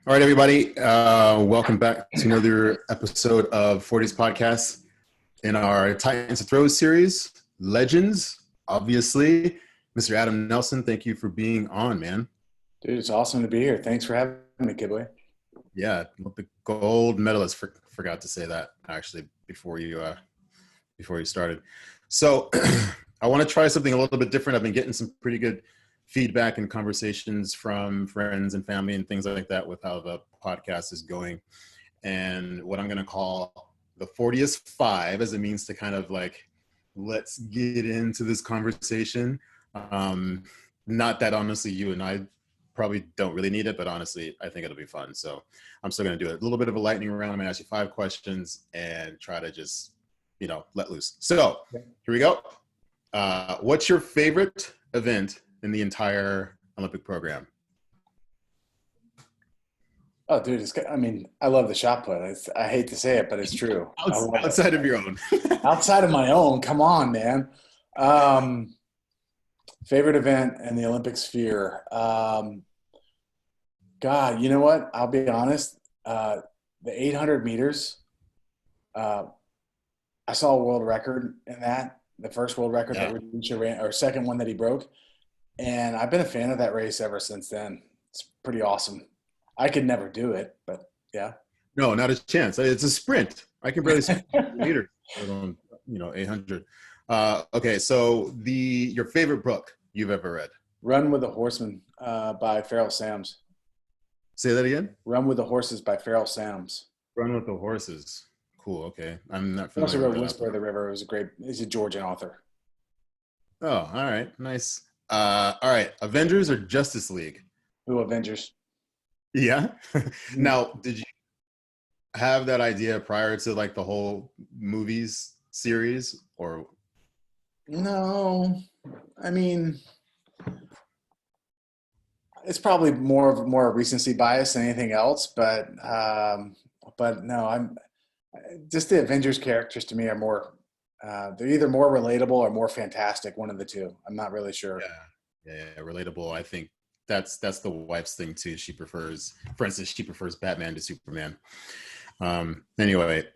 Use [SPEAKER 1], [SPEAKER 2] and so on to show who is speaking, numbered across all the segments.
[SPEAKER 1] All right, everybody. Welcome back to another episode of FORTIUS podcast in our Titans of Throws series. Legends, obviously. Mr. Adam Nelson, thank you for being on, man.
[SPEAKER 2] Dude, it's awesome to be here. Thanks for having me, kid boy.
[SPEAKER 1] Yeah, the gold medalist. Forgot to say that actually before you started. So I want to try something a little bit different. I've been getting some pretty good feedback and conversations from friends and family and things like that with how the podcast is going, and what I'm going to call the FORTIUS 5 as a means to kind of like, let's get into this conversation. Not that honestly you and I probably don't really need it, but honestly I think it'll be fun. So I'm still going to do it. A little bit of a lightning round. I'm going to ask you 5 questions and try to just, let loose. So here we go. What's your favorite event in the entire Olympic program?
[SPEAKER 2] Oh, dude, I love the shot put. I hate to say it, but it's true.
[SPEAKER 1] Outside of your own.
[SPEAKER 2] Outside of my own, come on, man. Favorite event in the Olympic sphere. God, you know what? I'll be honest. The 800 meters, I saw a world record in that. The first world record that Rudisha ran, or second one that he broke. And I've been a fan of that race ever since then. It's pretty awesome. I could never do it, but yeah.
[SPEAKER 1] No, not a chance. It's a sprint. I can barely sprint meters, 800. Okay, so your favorite book you've ever read?
[SPEAKER 2] Run with the Horsemen by Pharoah Sams.
[SPEAKER 1] Say that again?
[SPEAKER 2] Run with the Horses by Pharoah Sams.
[SPEAKER 1] Run with the Horses. Cool, okay. I'm not
[SPEAKER 2] familiar. He also wrote
[SPEAKER 1] with
[SPEAKER 2] Whisper of the River. He's a Georgian author.
[SPEAKER 1] Oh, all right. Nice. All right. Avengers or Justice League?
[SPEAKER 2] Who, Avengers?
[SPEAKER 1] Yeah. Now, did you have that idea prior to like the whole movies series, or?
[SPEAKER 2] No, I mean, it's probably more recency bias than anything else. But no, I'm just the Avengers characters to me are more. They're either more relatable or more fantastic. One of the two. I'm not really sure.
[SPEAKER 1] Yeah, relatable. I think that's the wife's thing too. She prefers Batman to Superman. Anyway,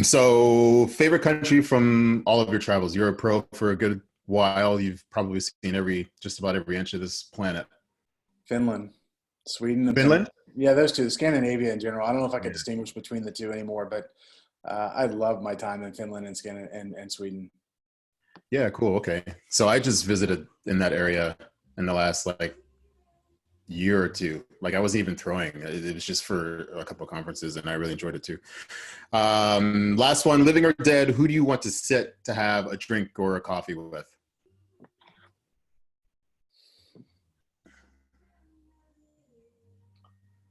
[SPEAKER 1] so favorite country from all of your travels. You're a pro for a good while. You've probably seen just about every inch of this planet.
[SPEAKER 2] Finland, Sweden, and
[SPEAKER 1] Finland.
[SPEAKER 2] Yeah, those two. Scandinavia in general. I don't know if I could distinguish between the two anymore, but I love my time in Finland and Sweden.
[SPEAKER 1] Yeah, cool. Okay, so I just visited in that area in the last year or two. I wasn't even throwing. It was just for a couple of conferences, and I really enjoyed it too. Last one, living or dead, who do you want to sit to have a drink or a coffee with?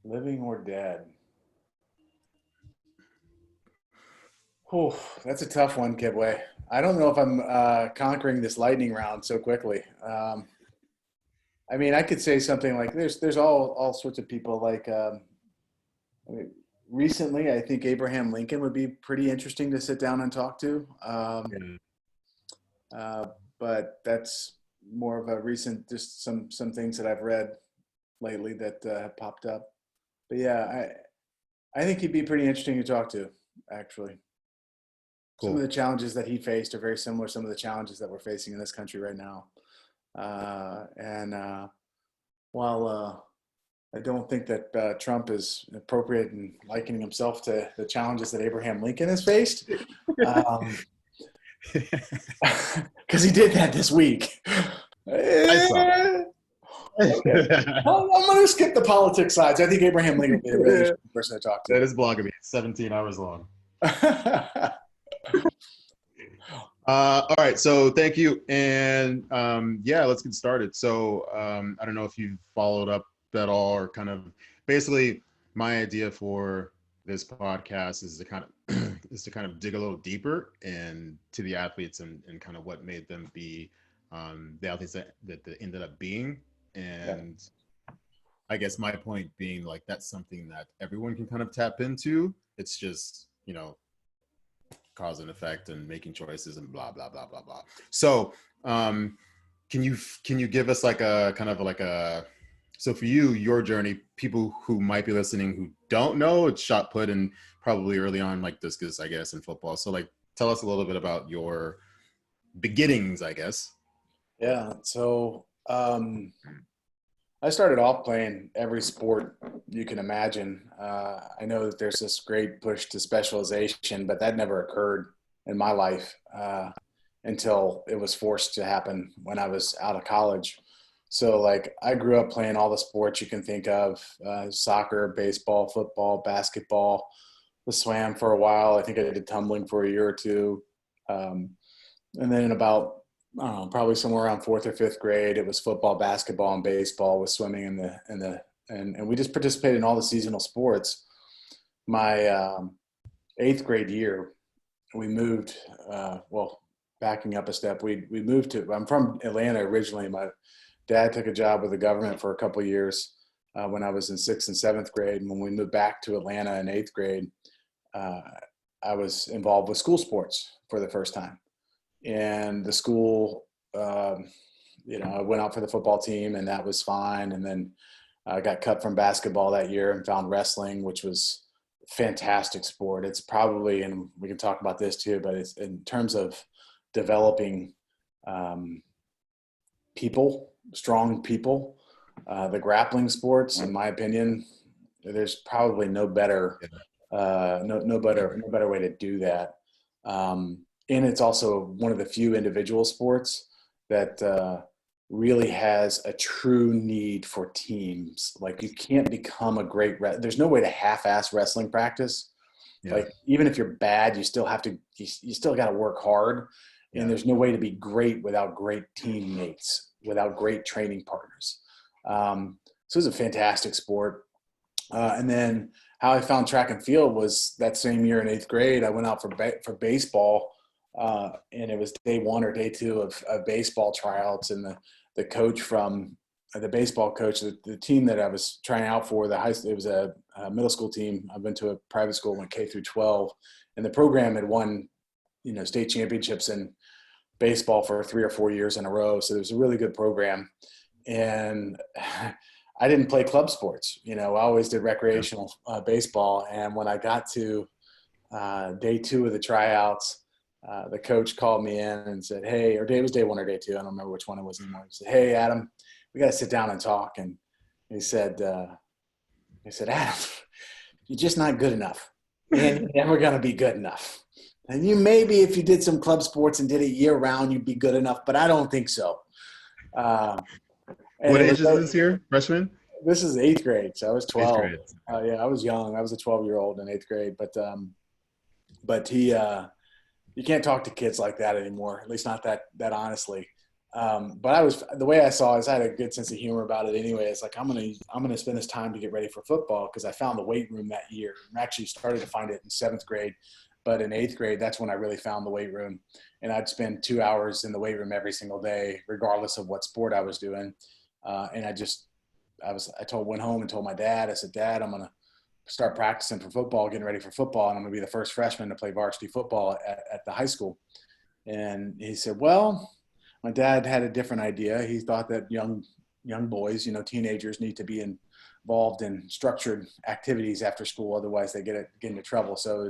[SPEAKER 2] Living or dead? Oh, that's a tough one, Kibwe. I don't know if I'm conquering this lightning round so quickly. I could say something like there's all sorts of people recently, I think Abraham Lincoln would be pretty interesting to sit down and talk to. But that's more of a recent, just some things that I've read lately that have popped up. But yeah, I think he'd be pretty interesting to talk to, actually. Cool. Some of the challenges that he faced are very similar to some of the challenges that we're facing in this country right now. While I don't think that Trump is appropriate in likening himself to the challenges that Abraham Lincoln has faced, because he did that this week.
[SPEAKER 1] I saw.
[SPEAKER 2] Okay. I'm going to skip the politics sides. I think Abraham Lincoln would be a really interesting person to talk to.
[SPEAKER 1] That is blogging me. 17 hours long. All right, so thank you, and let's get started. So I don't know if you've followed up at all, or kind of basically my idea for this podcast is to kind of dig a little deeper into the athletes and kind of what made them be the athletes that they ended up being. And I guess my point being, that's something that everyone can kind of tap into. It's just, cause and effect and making choices and blah, blah, blah, blah, blah. So can you give us a kind of a So for you, your journey, people who might be listening who don't know, it's shot put and probably early on like discus, I guess, in football. So like, tell us a little bit about your beginnings, I guess.
[SPEAKER 2] Yeah. So I started off playing every sport you can imagine. I know that there's this great push to specialization, but that never occurred in my life until it was forced to happen when I was out of college. So, like, I grew up playing all the sports you can think of: soccer, baseball, football, basketball. I swam for a while. I think I did tumbling for a year or two. Um, and then in about, I don't know, probably somewhere around fourth or fifth grade, it was football, basketball, and baseball with swimming and we just participated in all the seasonal sports. My eighth grade year, we moved, well, backing up a step, we moved to, I'm from Atlanta originally. My dad took a job with the government for a couple of years when I was in sixth and seventh grade. And when we moved back to Atlanta in eighth grade, uh, I was involved with school sports for the first time. And the school, I went out for the football team, and that was fine. And then I got cut from basketball that year and found wrestling, which was a fantastic sport. It's probably, and we can talk about this too, but it's in terms of developing um, people, strong people, the grappling sports, in my opinion, there's probably no better, no better way to do that. And it's also one of the few individual sports that really has a true need for teams. Like, you can't become a there's no way to half-ass wrestling practice.
[SPEAKER 1] Yeah.
[SPEAKER 2] Like, even if you're bad, you still have to, you still got to work hard. And there's no way to be great without great teammates, without great training partners. So it was a fantastic sport. And then how I found track and field was that same year in eighth grade. I went out for baseball, and it was day one or day two of baseball tryouts. And the coach from the baseball coach, the team that I was trying out for, it was a middle school team. I went to a private school, went K through 12, and the program had won, state championships in baseball for 3 or 4 years in a row. So it was a really good program. And I didn't play club sports. I always did recreational baseball. And when I got to day two of the tryouts, the coach called me in and said, "Hey," it was day one or day two. I don't remember which one it was anymore. He said, "Hey, Adam, we got to sit down and talk." And he said, "Adam, you're just not good enough. And you're never going to be good enough. And you maybe if you did some club sports and did it year round, you'd be good enough, but I don't think so." And
[SPEAKER 1] What age is this here? Freshman?
[SPEAKER 2] this is eighth grade, so I was
[SPEAKER 1] Eighth
[SPEAKER 2] 12.
[SPEAKER 1] grade.
[SPEAKER 2] Yeah, I was young. I was a 12-year-old in eighth grade, but he, you can't talk to kids like that anymore. At least not that honestly. But the way I saw it is I had a good sense of humor about it anyway. It's like, I'm gonna spend this time to get ready for football, because I found the weight room that year. I actually started to find it in seventh grade, but in eighth grade, that's when I really found the weight room. And I'd spend 2 hours in the weight room every single day, regardless of what sport I was doing. And went home and told my dad. I said, "Dad, I'm gonna start practicing for football, getting ready for football, and I'm gonna be the first freshman to play varsity football at the high school." And he said, "Well," my dad had a different idea. He thought that young boys, teenagers, need to be involved in structured activities after school, otherwise they get into trouble. So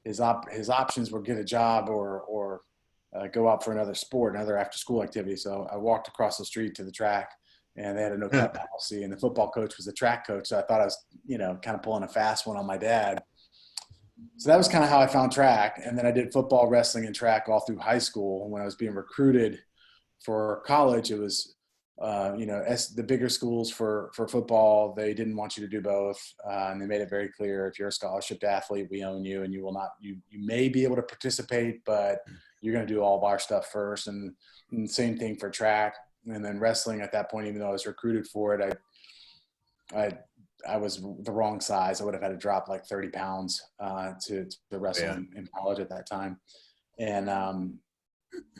[SPEAKER 2] his options were get a job or go out for another sport, another after school activity. So I walked across the street to the track, and they had a no cut policy, and the football coach was the track coach. So I thought I was, kind of pulling a fast one on my dad. So that was kind of how I found track. And then I did football, wrestling, and track all through high school. When I was being recruited for college, it was, the bigger schools for football, they didn't want you to do both. And they made it very clear, if you're a scholarship athlete, we own you, and you will not, you may be able to participate, but you're going to do all of our stuff first. And same thing for track. And then wrestling at that point, even though I was recruited for it, I was the wrong size. I would have had to drop like 30 pounds to wrestle in college at that time. And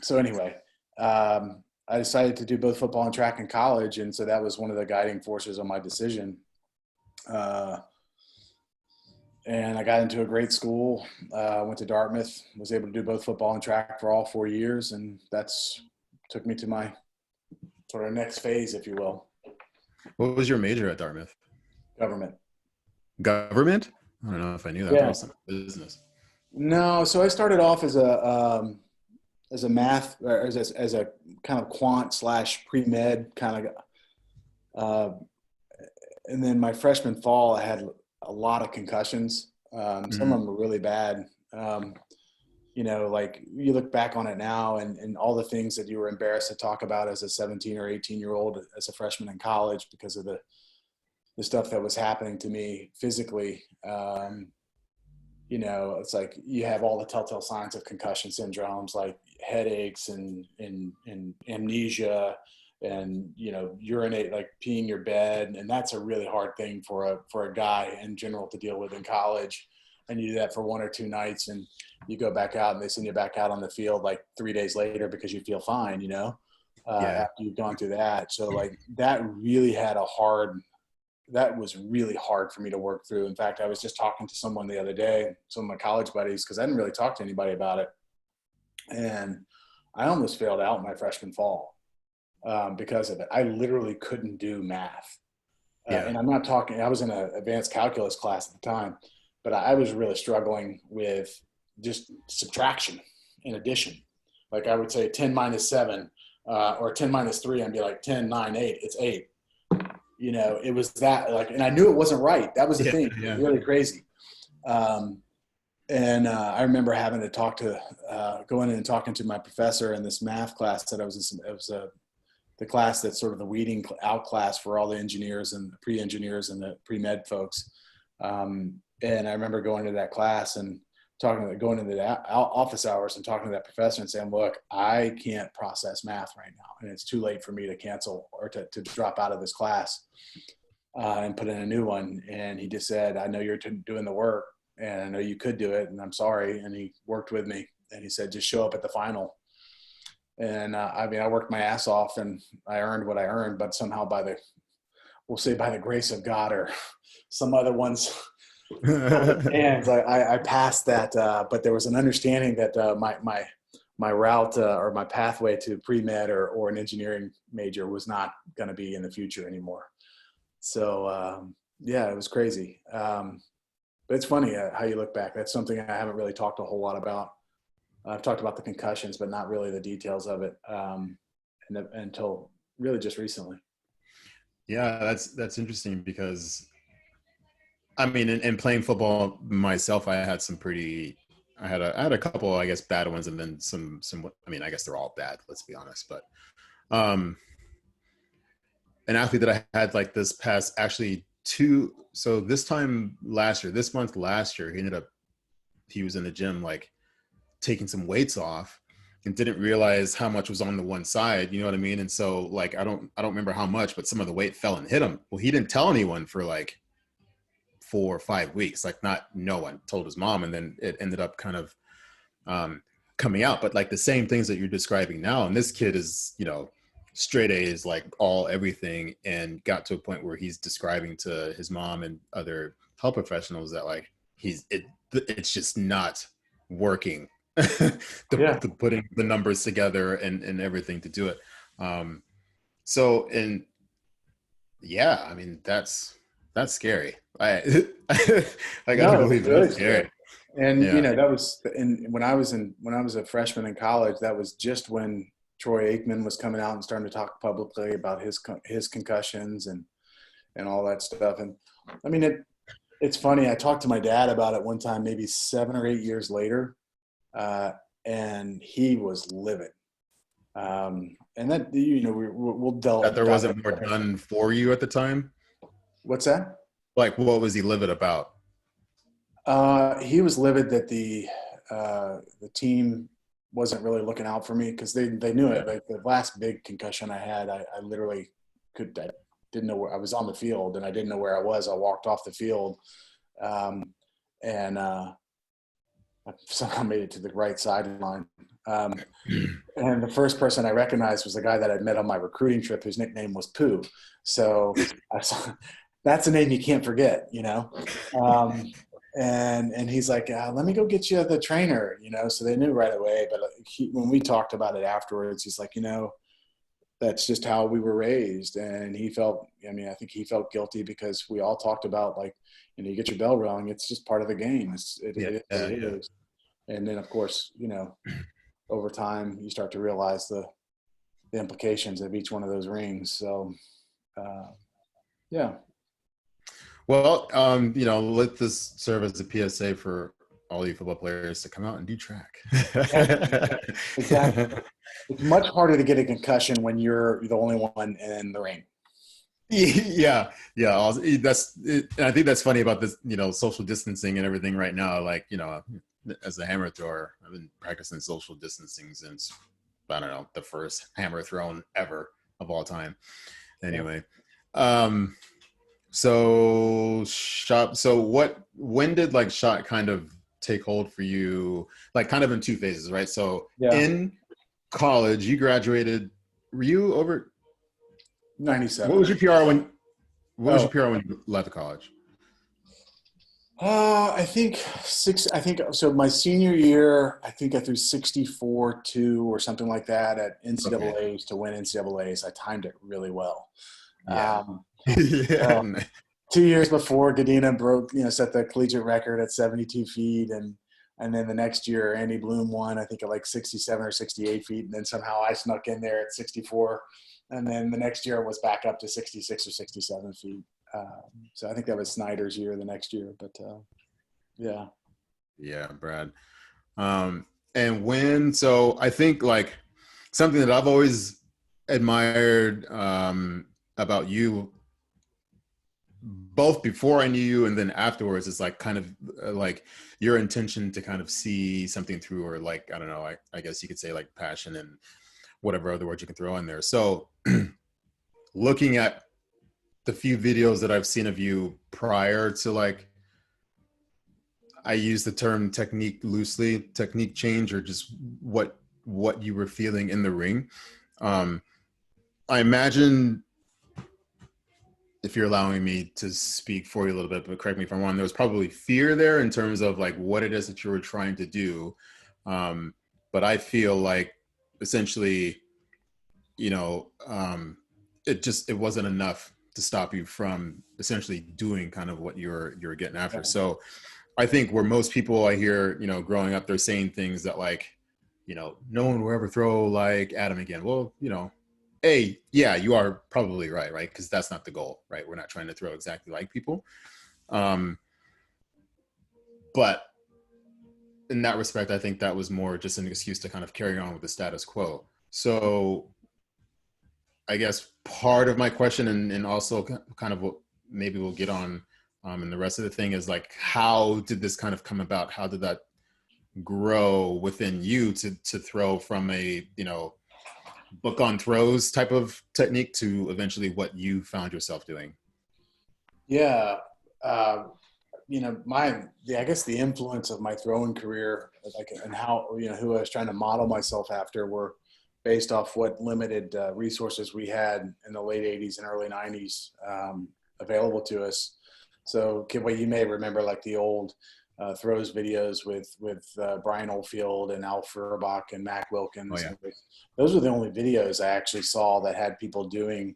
[SPEAKER 2] so anyway, I decided to do both football and track in college. And so that was one of the guiding forces on my decision. And I got into a great school, went to Dartmouth, was able to do both football and track for all 4 years. And that's took me to my sort of next phase, if you will.
[SPEAKER 1] What was your major at Dartmouth?
[SPEAKER 2] Government.
[SPEAKER 1] Government? I don't know if I knew that. I thought it
[SPEAKER 2] Yeah.
[SPEAKER 1] was some business.
[SPEAKER 2] No, so I started off as a math or as a kind of quant slash pre-med kind of uh, and then my freshman fall I had a lot of concussions. Some of
[SPEAKER 1] Mhm.
[SPEAKER 2] them were really bad. Like you look back on it now and all the things that you were embarrassed to talk about as a 17 or 18-year-old as a freshman in college because of the stuff that was happening to me physically. It's like you have all the telltale signs of concussion syndromes like headaches and amnesia and urinate, like peeing your bed, and that's a really hard thing for a guy in general to deal with in college. And you do that for 1 or 2 nights and you go back out and they send you back out on the field like 3 days later because you feel fine,
[SPEAKER 1] Yeah.
[SPEAKER 2] after you've gone through that. So like that was really hard for me to work through. In fact, I was just talking to someone the other day, some of my college buddies, because I didn't really talk to anybody about it. And I almost failed out my freshman fall because of it. I literally couldn't do math.
[SPEAKER 1] Yeah.
[SPEAKER 2] And I'm not talking, I was in an advanced calculus class at the time, but I was really struggling with just subtraction and addition. Like I would say 10 minus 7 or 10 minus 3, and be like 10, 9, 8, it's 8. It was that like, and I knew it wasn't right. That was the
[SPEAKER 1] Yeah.
[SPEAKER 2] thing. It was
[SPEAKER 1] Yeah.
[SPEAKER 2] really crazy. And I remember having to going in and talking to my professor in this math class that I was in. It was the class that's sort of the weeding out class for all the engineers and the pre-engineers and the pre-med folks. And I remember going to that class and going into the office hours and talking to that professor and saying, look, I can't process math right now. And it's too late for me to cancel or to drop out of this class and put in a new one. And he just said, I know you're doing the work and I know you could do it. And I'm sorry. And he worked with me and he said, just show up at the final. And I worked my ass off and I earned what I earned, but somehow we'll say by the grace of God or some other ones, and I passed that, but there was an understanding that my route or my pathway to pre-med or an engineering major was not going to be in the future anymore. So yeah, it was crazy. But it's funny how you look back. That's something I haven't really talked a whole lot about. I've talked about the concussions, but not really the details of it until really just recently.
[SPEAKER 1] Yeah, that's interesting because I mean, in playing football myself, I had a couple, I guess, bad ones, and then some. I mean, I guess they're all bad. Let's be honest, but um, an athlete that I had like this past actually two. So this month last year, he was in the gym like taking some weights off and didn't realize how much was on the one side. You know what I mean? And so like I don't remember how much, but some of the weight fell and hit him. Well, he didn't tell anyone for like 4 or 5 weeks, like no one told his mom, and then it ended up kind of coming out. But like the same things that you're describing now, and this kid is straight A's, like all everything, and got to a point where he's describing to his mom and other health professionals that like it's just not working.
[SPEAKER 2] Yeah.
[SPEAKER 1] the putting the numbers together and everything to do it. So and yeah, I mean that's scary. I gotta
[SPEAKER 2] No, it's
[SPEAKER 1] believe
[SPEAKER 2] really
[SPEAKER 1] that's
[SPEAKER 2] scary.
[SPEAKER 1] scary.
[SPEAKER 2] And
[SPEAKER 1] Yeah.
[SPEAKER 2] that was when I was a freshman in college. That was just when Troy Aikman was coming out and starting to talk publicly about his concussions and all that stuff. And I mean, it's funny. I talked to my dad about it one time, maybe 7 or 8 years later, uh, and he was livid. And that we'll
[SPEAKER 1] That there
[SPEAKER 2] dive
[SPEAKER 1] wasn't more
[SPEAKER 2] into it.
[SPEAKER 1] done for you at the time.
[SPEAKER 2] What's that?
[SPEAKER 1] Like, what was he livid about?
[SPEAKER 2] He was livid that the team wasn't really looking out for me because they knew
[SPEAKER 1] Yeah.
[SPEAKER 2] it. Like the last big concussion I had, I literally I didn't know where I was on the field and I didn't know where I was. I walked off the field, um, and I somehow made it to the right sideline. Um, and the first person I recognized was the guy that I'd met on my recruiting trip, whose nickname was Pooh. So I saw, that's a name you can't forget, Um, and he's like, let me go get you the trainer, So they knew right away. But when we talked about it afterwards, he's like, that's just how we were raised. And he felt, I mean, I think he felt guilty because we all talked about, like, you know, you get your bell rung, it's just part of the game. It is what it is. And then, of course, you know, over time, you start to realize the implications of each one of those rings. So, yeah.
[SPEAKER 1] Well, you know, let this serve as a PSA for all you football players to come out and do track.
[SPEAKER 2] Yeah, exactly. It's much harder to get a concussion when you're the only one in the ring.
[SPEAKER 1] Yeah, yeah. That's it, and I think that's funny about this, you know, social distancing and everything right now. Like, you know, as a hammer thrower, I've been practicing social distancing since, I don't know, the first hammer thrown ever of all time. Anyway, so shot. So when did like shot kind of take hold for you? Like kind of in two phases, right? So
[SPEAKER 2] Yeah.
[SPEAKER 1] in college, you graduated. Were you over
[SPEAKER 2] 97.
[SPEAKER 1] What was your PR when? What was your PR when you left college?
[SPEAKER 2] I think so. My senior year, I think I threw 64-2 or something like that at NCAA's to win NCAA's. I timed it really well.
[SPEAKER 1] Yeah.
[SPEAKER 2] Yeah. 2 years before, Gadina broke, you know, set the collegiate record at 72 feet, and then the next year, Andy Bloom won, I think, at like 67 or 68 feet, and then somehow I snuck in there at 64, and then the next year was back up to 66 or 67 feet. So I think that was Snyder's year the next year, but yeah.
[SPEAKER 1] Yeah, Brad. And so I think like something that I've always admired about you, both before I knew you and then afterwards, is like kind of like your intention to kind of see something through, or like, I don't know, I guess you could say like passion and whatever other words you can throw in there. So looking at the few videos that I've seen of you prior to, like, I use the term technique loosely, technique change, or just what you were feeling in the ring. I imagine, if you're allowing me to speak for you a little bit, but correct me if I'm wrong, there was probably fear there in terms of like what it is that you were trying to do. But I feel like essentially, you know, it wasn't enough to stop you from essentially doing kind of what you're getting after. So I think where most people I hear, you know, growing up, they're saying things that like, you know, no one will ever throw like Adam again. Well, you know, yeah, you are probably right? Because that's not the goal, right? We're not trying to throw exactly like people. But in that respect, I think that was more just an excuse to kind of carry on with the status quo. So I guess part of my question, and also kind of what maybe we'll get on and the rest of the thing, is like, how did this kind of come about? How did that grow within you to throw from a, you know, book on throws type of technique to eventually what you found yourself doing?
[SPEAKER 2] Yeah. You know, I guess the influence of my throwing career, like, and how, you know, who I was trying to model myself after, were based off what limited resources we had in the late 80s and early 90s available to us. So you may remember like the old throws videos with Brian Oldfield and Al Feuerbach and Mac Wilkins.
[SPEAKER 1] Oh, yeah.
[SPEAKER 2] Those were the only videos I actually saw that had people doing,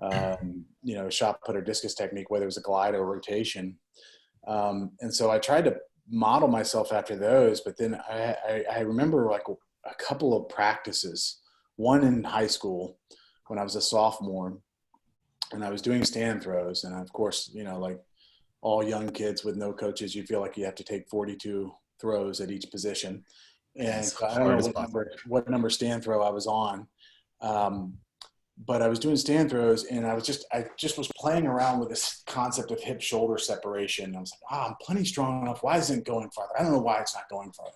[SPEAKER 2] you know, shot put or discus technique, whether it was a glide or rotation. And so I tried to model myself after those, but then I remember like a couple of practices, one in high school when I was a sophomore, and I was doing stand throws. And of course, you know, like all young kids with no coaches, you feel like you have to take 42 throws at each position. And so I don't know what number stand throw I was on. But I was doing stand throws, and I just was playing around with this concept of hip shoulder separation. I was like, I'm plenty strong enough. Why isn't it going farther? I don't know why it's not going farther.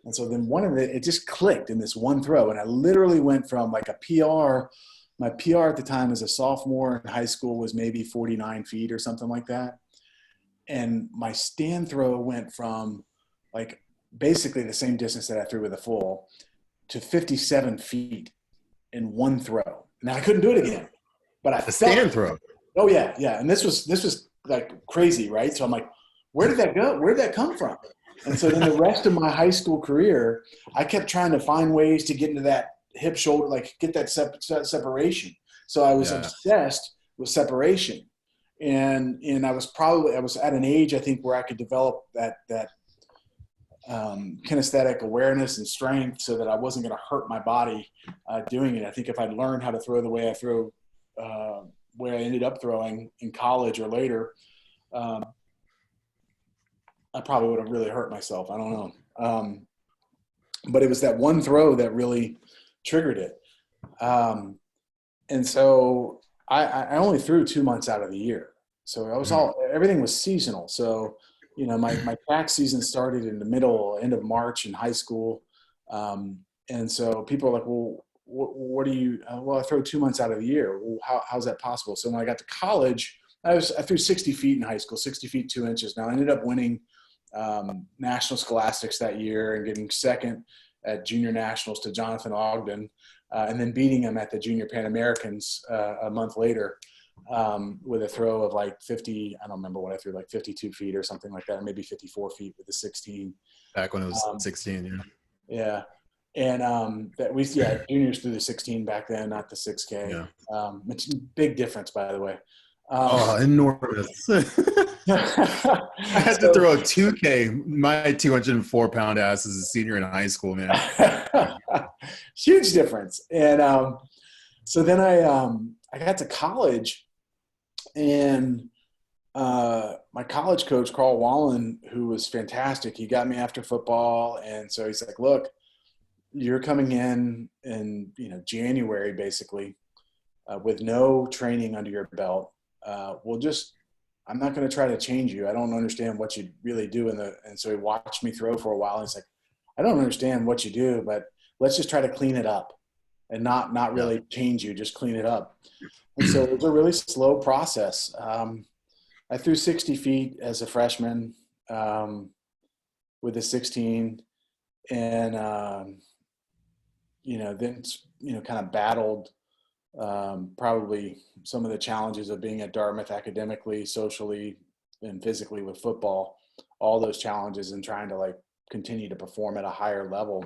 [SPEAKER 2] And so then it just clicked in this one throw. And I literally went from like a PR, my PR at the time as a sophomore in high school was maybe 49 feet or something like that. And my stand throw went from like basically the same distance that I threw with a full to 57 feet in one throw. Now I couldn't do it again, but I
[SPEAKER 1] stand throw.
[SPEAKER 2] Oh yeah. Yeah. And this was like crazy, right? So I'm like, where did that go? Where did that come from? And so then the rest of my high school career, I kept trying to find ways to get into that hip shoulder, like get that separation. So I was
[SPEAKER 1] Yeah.
[SPEAKER 2] obsessed with separation. And I was at an age, I think, where I could develop that kinesthetic awareness and strength so that I wasn't going to hurt my body doing it. I think if I'd learned how to throw the way I throw, where I ended up throwing in college or later, I probably would have really hurt myself. I don't know. But it was that one throw that really triggered it. And so I only threw 2 months out of the year. So I was everything was seasonal. So, my track season started in the end of March in high school. And so people are like, well, what do you, well, I throw 2 months out of the year. Well, how's that possible? So when I got to college, I threw 60 feet in high school, 60 feet, 2 inches. Now I ended up winning national scholastics that year and getting second at junior nationals to Jonathan Ogden, and then beating him at the junior Pan Americans a month later with a throw of like 50, I don't remember what I threw, like 52 feet or something like that, maybe 54 feet with the 16.
[SPEAKER 1] Back when it was 16, yeah.
[SPEAKER 2] Yeah. And juniors threw the 16 back then, not the 6K.
[SPEAKER 1] Yeah.
[SPEAKER 2] It's a big difference, by the way.
[SPEAKER 1] Enormous. I had to throw a 2K, my 204-pound ass as a senior in high school, man.
[SPEAKER 2] Huge difference. And so then I got to college, and my college coach, Carl Wallen, who was fantastic, he got me after football. And so he's like, look, you're coming in January, basically, with no training under your belt. I'm not going to try to change you. I don't understand what you really do. And so he watched me throw for a while. And he's like, I don't understand what you do, but let's just try to clean it up and not really change you, just clean it up. And so it was a really slow process. I threw 60 feet as a freshman with a 16, and then kind of battled probably some of the challenges of being at Dartmouth academically, socially, and physically with football, all those challenges, and trying to like continue to perform at a higher level.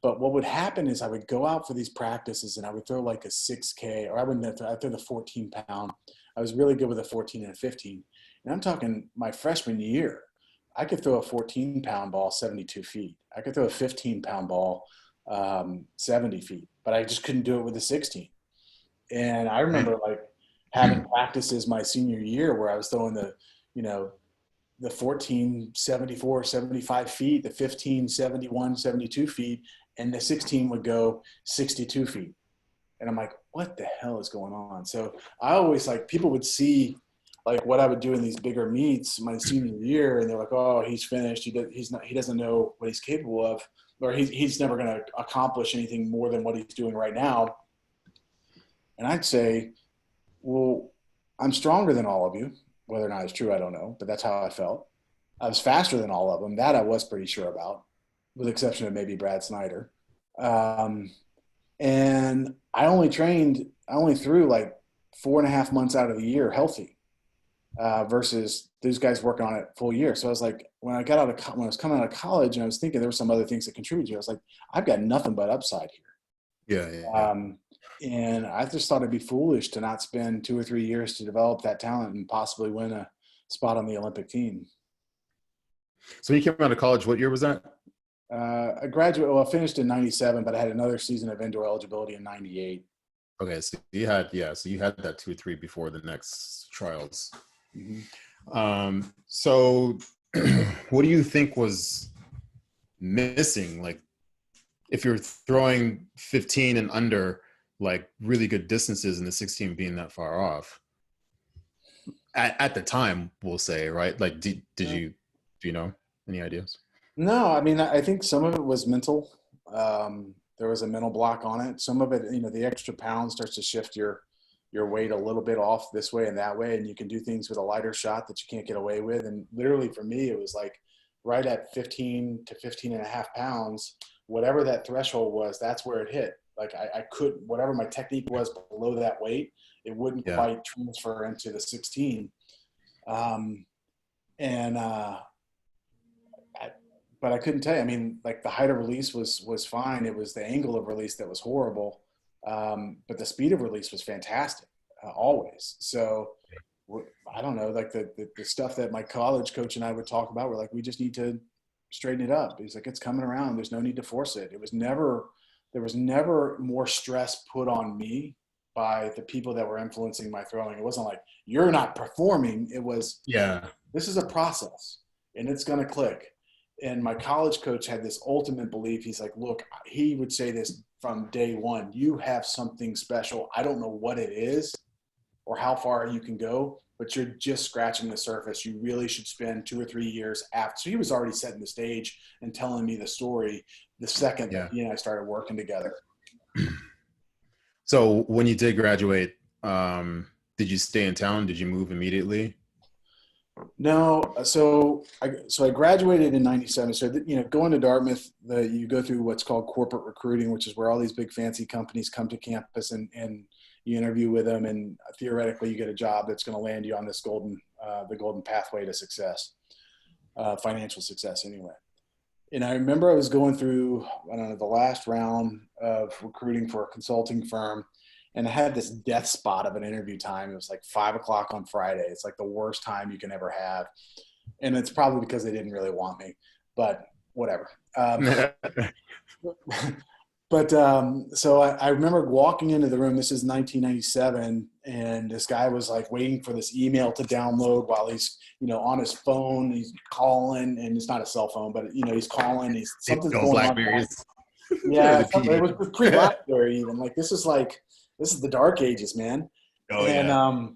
[SPEAKER 2] But what would happen is I would go out for these practices and I would throw like a 6K, or I'd throw the 14 pound. I was really good with a 14 and a 15. And I'm talking my freshman year, I could throw a 14 pound ball 72 feet. I could throw a 15 pound ball 70 feet, but I just couldn't do it with a 16. And I remember like having practices my senior year where I was throwing the 14, 74, 75 feet, the 15, 71, 72 feet, and the 16 would go 62 feet. And I'm like, what the hell is going on? So I always people would see like what I would do in these bigger meets my senior year, and they're like, oh, he's finished. He doesn't know what he's capable of, or he's never going to accomplish anything more than what he's doing right now. And I'd say, well, I'm stronger than all of you. Whether or not it's true, I don't know, but that's how I felt. I was faster than all of them. That I was pretty sure about, with the exception of maybe Brad Snyder. And I only threw like 4.5 months out of the year healthy, versus these guys working on it full year. So I was like, when I was coming out of college, and I was thinking there were some other things that contributed to it, I was like, I've got nothing but upside here.
[SPEAKER 1] Yeah.
[SPEAKER 2] And I just thought it'd be foolish to not spend 2 or 3 years to develop that talent and possibly win a spot on the Olympic team.
[SPEAKER 1] So when you came out of college, what year was that?
[SPEAKER 2] I finished in 97, but I had another season of indoor eligibility in 98.
[SPEAKER 1] Okay. So you had that 2 or 3 before the next trials.
[SPEAKER 2] Mm-hmm.
[SPEAKER 1] So what do you think was missing? Like if you're throwing 15 and under, like really good distances, and the 16 being that far off at the time, we'll say, right? Like, do you know any ideas?
[SPEAKER 2] No, I mean, I think some of it was mental. There was a mental block on it. Some of it, the extra pound starts to shift your weight a little bit off this way and that way. And you can do things with a lighter shot that you can't get away with. And literally for me, it was like right at 15 to 15 and a half pounds, whatever that threshold was, that's where it hit. Like I couldn't, whatever my technique was below that weight, it wouldn't quite transfer into the 16. but I couldn't tell you. I mean, like the height of release was fine. It was the angle of release that was horrible. But the speed of release was fantastic, always. So I don't know, like the stuff that my college coach and I would talk about, we're like, we just need to straighten it up. He's like, it's coming around. There's no need to force it. There was never more stress put on me by the people that were influencing my throwing. It wasn't like, you're not performing. It was,
[SPEAKER 1] Yeah.
[SPEAKER 2] this is a process and it's going to click. And my college coach had this ultimate belief. He's like, look, he would say this from day one, you have something special. I don't know what it is or how far you can go, but you're just scratching the surface. You really should spend 2 or 3 years after. So he was already setting the stage and telling me the story the second that he and I started working together.
[SPEAKER 1] So when you did graduate, did you stay in town? Did you move immediately?
[SPEAKER 2] No, so I graduated in '97. So going to Dartmouth, you go through what's called corporate recruiting, which is where all these big fancy companies come to campus and you interview with them, and theoretically you get a job that's going to land you on this the golden pathway to success, financial success anyway. And I remember I was going through, I don't know, the last round of recruiting for a consulting firm, and I had this death spot of an interview time. It was like 5 o'clock on Friday. It's like the worst time you can ever have. And it's probably because they didn't really want me, but whatever. So I remember walking into the room. This is 1997. And this guy was like waiting for this email to download while he's, on his phone. He's calling, and it's not a cell phone, but he's calling. Something's going
[SPEAKER 1] Blackberries.
[SPEAKER 2] on. Yeah, it was pre-Blackberry even. Like this is the dark ages, man.
[SPEAKER 1] Oh, yeah.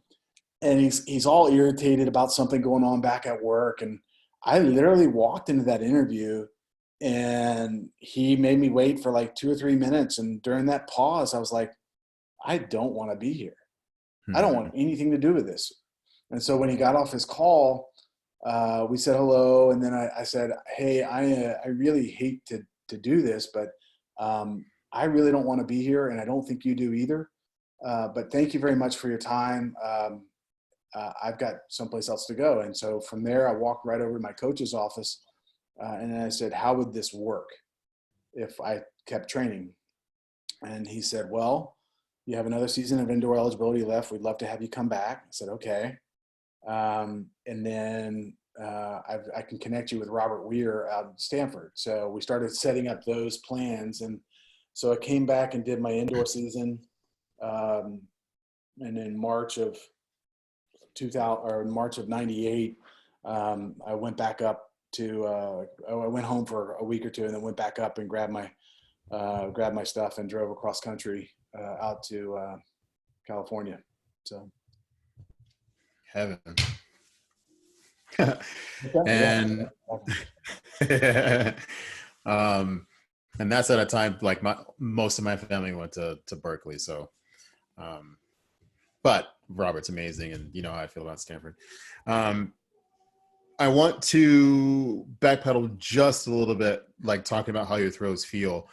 [SPEAKER 2] And he's all irritated about something going on back at work. And I literally walked into that interview and he made me wait for like 2 or 3 minutes. And during that pause, I was like, I don't want to be here. I don't want anything to do with this. And so when he got off his call, we said hello. And then I said, hey, I really hate to do this, but I really don't want to be here, and I don't think you do either. But thank you very much for your time. I've got someplace else to go. And so from there, I walked right over to my coach's office, and I said, how would this work if I kept training? And he said, well, you have another season of indoor eligibility left. We'd love to have you come back. I said, okay. And then I can connect you with Robert Weir out in Stanford. So we started setting up those plans. And so I came back and did my indoor season. And in March of 98, I went back up to, I went home for a week or two and then went back up and grabbed my stuff and drove across country out to California. So.
[SPEAKER 1] Heaven. And and that's at a time like most of my family went to Berkeley. So, but Robert's amazing, and you know how I feel about Stanford. I want to backpedal just a little bit, like talking about how your throws feel.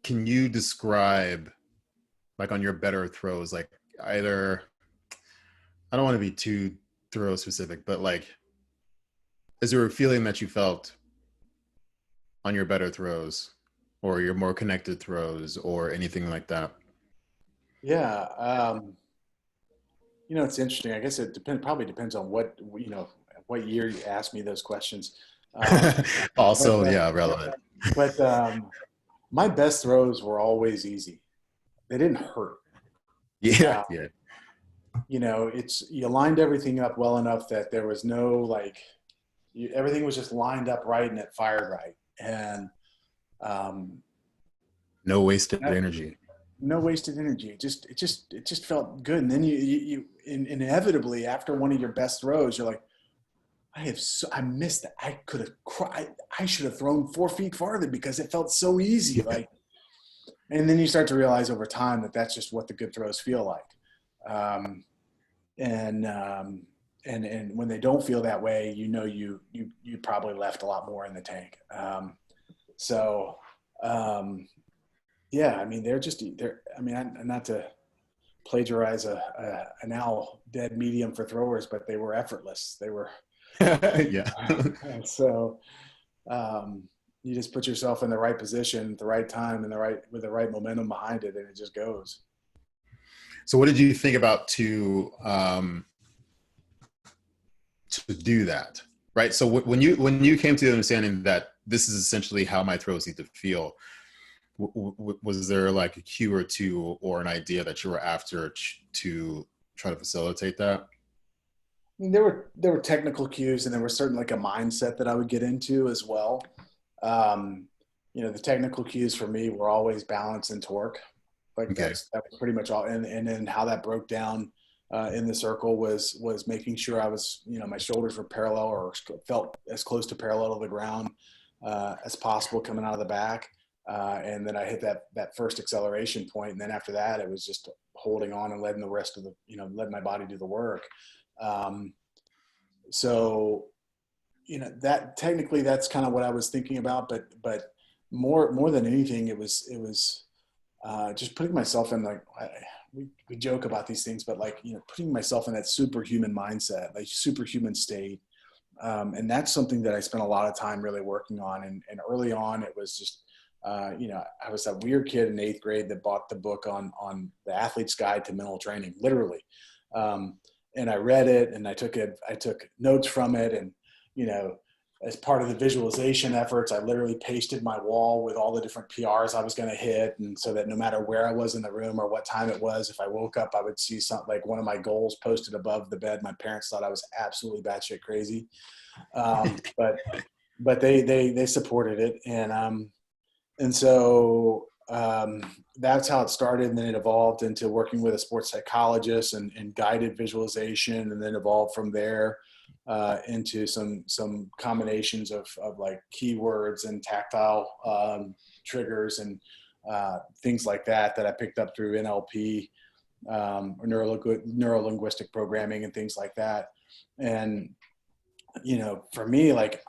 [SPEAKER 1] Can you describe, like on your better throws, like either, I don't want to be too throw specific, but like, is there a feeling that you felt on your better throws or your more connected throws or anything like that?
[SPEAKER 2] Yeah. It's interesting. I guess it probably depends on what year you ask me those questions.
[SPEAKER 1] Relevant.
[SPEAKER 2] But my best throws were always easy. They didn't hurt.
[SPEAKER 1] Yeah.
[SPEAKER 2] You lined everything up well enough that there was no everything was just lined up right and it fired right. And
[SPEAKER 1] no wasted energy.
[SPEAKER 2] No wasted energy. It just felt good. And then you inevitably after one of your best throws, you're like, I missed that. I could have cried. I should have thrown 4 feet farther because it felt so easy. And then you start to realize over time that that's just what the good throws feel like. And when they don't feel that way, you probably left a lot more in the tank. Yeah, I mean, not to plagiarize a now dead medium for throwers, but they were effortless. They were
[SPEAKER 1] Yeah.
[SPEAKER 2] So you just put yourself in the right position at the right time and with the right momentum behind it, and it just goes.
[SPEAKER 1] So what did you think about to do that? Right. So when you came to the understanding that this is essentially how my throws need to feel, was there like a cue or two or an idea that you were after to try to facilitate that?
[SPEAKER 2] I mean, there were technical cues, and there was certain like a mindset that I would get into as well. Um, the technical cues for me were always balance and torque. Like
[SPEAKER 1] Okay.
[SPEAKER 2] that was pretty much all. And then how that broke down in the circle was making sure I was, my shoulders were parallel or felt as close to parallel to the ground as possible coming out of the back. And then I hit that first acceleration point, and then after that, it was just holding on and letting the rest of letting my body do the work. Um, so that technically that's kind of what I was thinking about, but more than anything, it was just putting myself in like we joke about these things, but like putting myself in that superhuman mindset, like superhuman state, and that's something that I spent a lot of time really working on. And early on, it was just I was that weird kid in eighth grade that bought the book on the Athlete's Guide to Mental Training, literally. Um, and I read it, and I took notes from it, and as part of the visualization efforts, I literally pasted my wall with all the different PRs I was going to hit. And so that no matter where I was in the room or what time it was, if I woke up, I would see something like one of my goals posted above the bed. My parents thought I was absolutely batshit crazy. But they supported it. And so that's how it started. And then it evolved into working with a sports psychologist and guided visualization, and then evolved from there into some combinations of like keywords and tactile triggers and things like that I picked up through NLP or neuro-linguistic programming and things like that. And, for me, like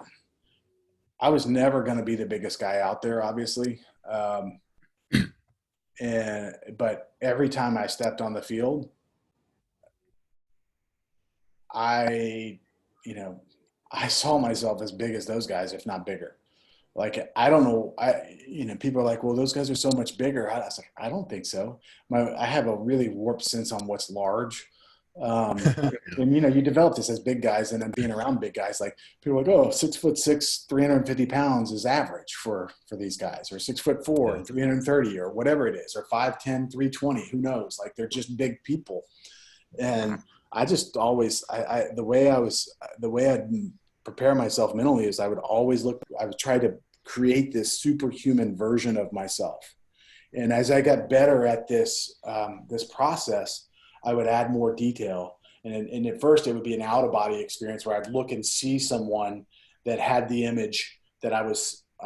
[SPEAKER 2] I was never going to be the biggest guy out there, obviously. But every time I stepped on the field, I you know, I saw myself as big as those guys, if not bigger. Like, I don't know. People are like, well, those guys are so much bigger. I was like, I don't think so. I have a really warped sense on what's large. And, you develop this as big guys, and then being around big guys, like people are like, oh, 6'6", 350 pounds is average for these guys, or 6'4"
[SPEAKER 1] Yeah.
[SPEAKER 2] and 330 or whatever it is, or 5'10", 320, who knows? Like, they're just big people. And I just always, the way I'd prepare myself mentally is I would try to create this superhuman version of myself. And as I got better at this process, I would add more detail. And at first it would be an out of body experience where I'd look and see someone that had the image that I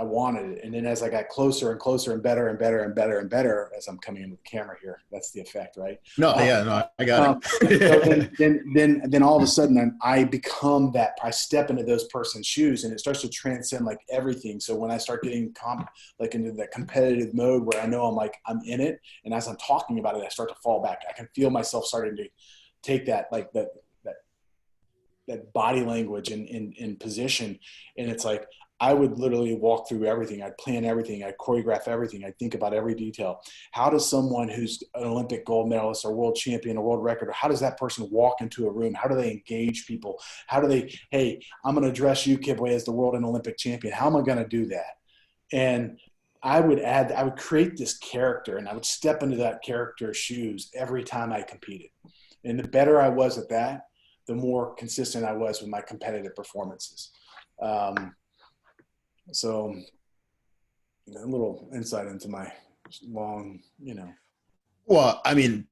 [SPEAKER 2] wanted. And then as I got closer and closer and better and better and better and better, as I'm coming in with the camera here, that's the effect, right?
[SPEAKER 1] No, yeah, no, I got
[SPEAKER 2] So
[SPEAKER 1] it.
[SPEAKER 2] then all of a sudden I become that. I step into those person's shoes, and it starts to transcend like everything. So when I start getting like into that competitive mode where I know I'm in it, and as I'm talking about it, I start to fall back. I can feel myself starting to take that like that body language in position, and it's like I would literally walk through everything. I'd plan everything. I'd choreograph everything. I'd think about every detail. How does someone who's an Olympic gold medalist or world champion or world record, how does that person walk into a room? How do they engage people? How do they, hey, I'm going to dress you, Kibwe, as the world and Olympic champion. How am I going to do that? And I would create this character, and I would step into that character's shoes every time I competed. And the better I was at that, the more consistent I was with my competitive performances. So a little insight into my long,
[SPEAKER 1] Well, I mean,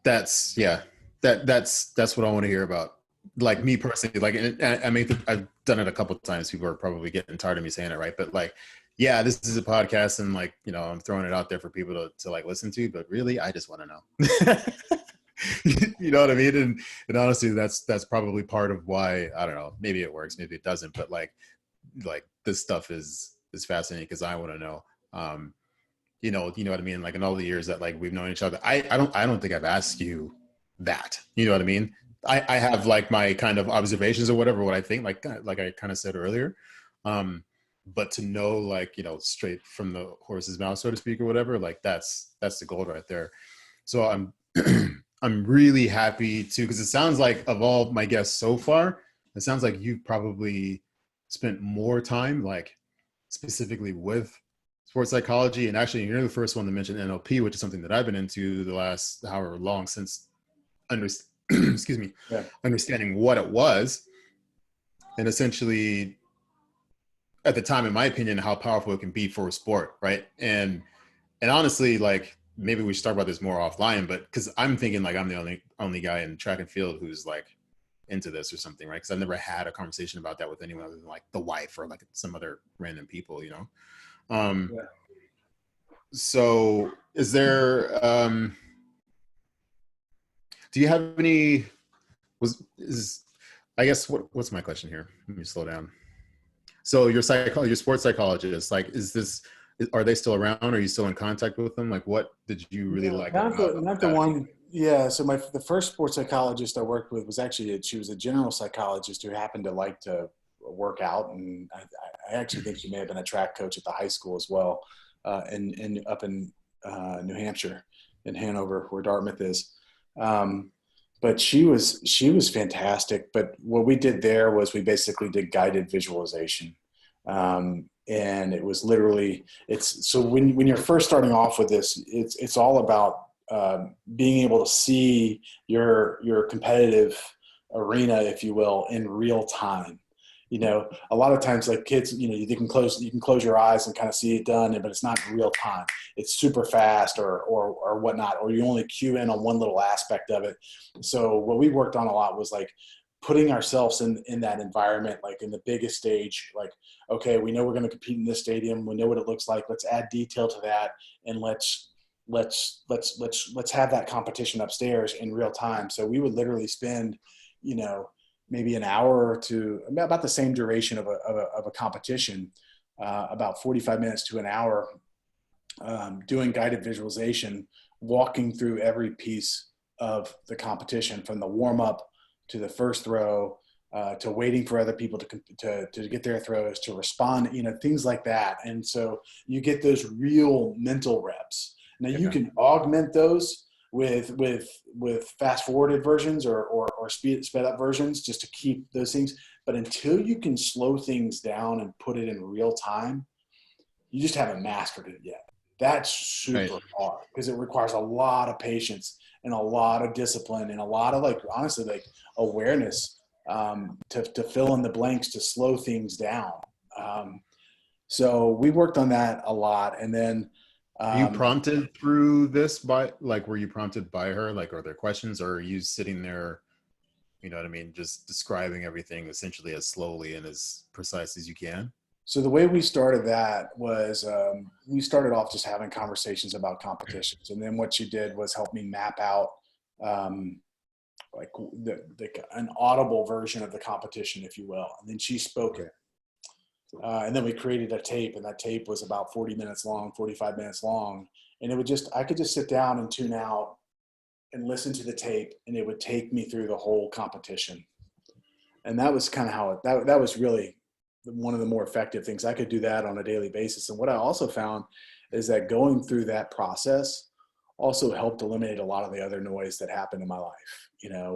[SPEAKER 1] that's yeah, that's what I want to hear about. Like me personally, like I mean, I've done it a couple of times. People are probably getting tired of me saying it, right? But like, yeah, this is a podcast, and like, I'm throwing it out there for people to like listen to. But really, I just want to know. You know what I mean? And honestly, that's probably part of why, I don't know. Maybe it works, maybe it doesn't. But like this stuff is fascinating because I want to know. You know what I mean? Like in all the years that like we've known each other, I don't think I've asked you that. You know what I mean? I have like my kind of observations or whatever, what I think, like I kind of said earlier. Um, but to know, like, straight from the horse's mouth, so to speak, or whatever, like that's the gold right there. So I'm I'm really happy too, because it sounds like of all my guests so far, it sounds like you've probably spent more time like specifically with sports psychology. And actually, you're the first one to mention NLP, which is something that I've been into the last however long since excuse me,
[SPEAKER 2] Yeah.
[SPEAKER 1] understanding what it was, and essentially at the time, in my opinion, how powerful it can be for a sport, right? And honestly, like maybe we should talk about this more offline, but because I'm thinking like I'm the only guy in track and field who's like into this or something, right? Because I've never had a conversation about that with anyone other than like the wife or like some other random people,
[SPEAKER 2] Yeah.
[SPEAKER 1] So is there do you have any was is I guess what's my question here? Let me slow down. So your sports psychologist, like, are they still around? Are you still in contact with them? Like, what did you really
[SPEAKER 2] Yeah,
[SPEAKER 1] like about
[SPEAKER 2] not the
[SPEAKER 1] that?
[SPEAKER 2] one. Yeah, so the first sports psychologist I worked with was actually she was a general psychologist who happened to like to work out, and I actually think she may have been a track coach at the high school as well, in up in New Hampshire, in Hanover, where Dartmouth is. Um, but she was fantastic. But what we did there was we basically did guided visualization. And it was literally it's so when you're first starting off with this, it's all about being able to see your competitive arena, if you will, in real time. A lot of times, like kids, you can close your eyes and kind of see it done, but it's not real time. It's super fast or whatnot, or you only cue in on one little aspect of it. So what we worked on a lot was like putting ourselves in that environment, like in the biggest stage, like, okay, we know we're going to compete in this stadium. We know what it looks like. Let's add detail to that. And let's have that competition upstairs in real time. So we would literally spend, maybe an hour or two, about the same duration of a competition, about 45 minutes to an hour, doing guided visualization, walking through every piece of the competition, from the warm up to the first throw, to waiting for other people to get their throws, to respond, things like that. And so you get those real mental reps. Now you
[SPEAKER 1] Yeah.
[SPEAKER 2] can augment those with fast forwarded versions or sped up versions, just to keep those things. But until you can slow things down and put it in real time, you just haven't mastered it yet. That's
[SPEAKER 1] Right.
[SPEAKER 2] super hard because it requires a lot of patience and a lot of discipline and a lot of, like, honestly, like awareness, to fill in the blanks, to slow things down. Um, so we worked on that a lot. And then,
[SPEAKER 1] Are you
[SPEAKER 2] um,
[SPEAKER 1] prompted through this by like were you prompted by her? Like, are there questions, or are you sitting there, you know what I mean, just describing everything essentially as slowly and as precise as you can?
[SPEAKER 2] so the way we started that was, we started off just having conversations about competitions. And then what she did was help me map out, um, like an audible version of the competition, if you will. And then she spoke
[SPEAKER 1] Okay.
[SPEAKER 2] it. And then we created a tape, and that tape was about 40 minutes long, 45 minutes long. And I could just sit down and tune out and listen to the tape, and it would take me through the whole competition. And that was kind of how that was really one of the more effective things. I could do that on a daily basis. And what I also found is that going through that process also helped eliminate a lot of the other noise that happened in my life.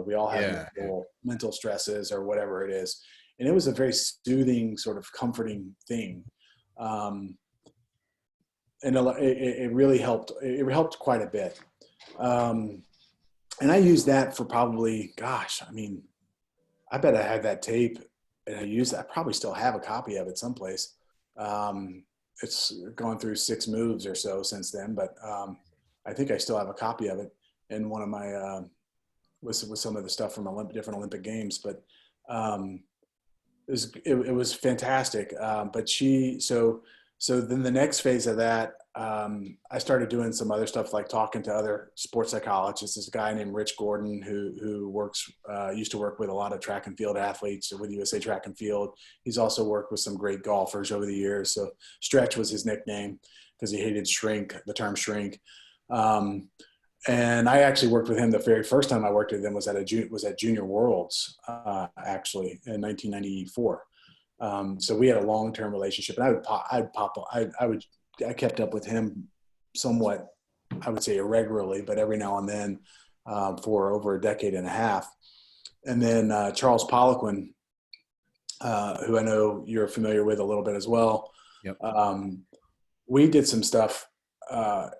[SPEAKER 2] We all have
[SPEAKER 1] Yeah.
[SPEAKER 2] mental stresses or whatever it is. And it was a very soothing, sort of comforting thing. Um, and it really helped. It helped quite a bit. Um, and I used that for probably, gosh, I mean, I bet I had that tape, and I probably still have a copy of it someplace. It's gone through 6 moves or so since then, but I think I still have a copy of it in one of my, with some of the stuff from different Olympic games. But it was fantastic. So then the next phase of that, I started doing some other stuff, like talking to other sports psychologists. There's a guy named Rich Gordon who used to work with a lot of track and field athletes with USA Track and Field. He's also worked with some great golfers over the years. So Stretch was his nickname because he hated the term shrink. Um, And I actually worked with him. The very first time I worked with him was at Junior Worlds, actually in 1994. So we had a long-term relationship, and I kept up with him somewhat, I would say irregularly, but every now and then, for over a decade and a half. And then Charles Poliquin, who I know you're familiar with a little bit as well.
[SPEAKER 1] Yep.
[SPEAKER 2] We did some stuff.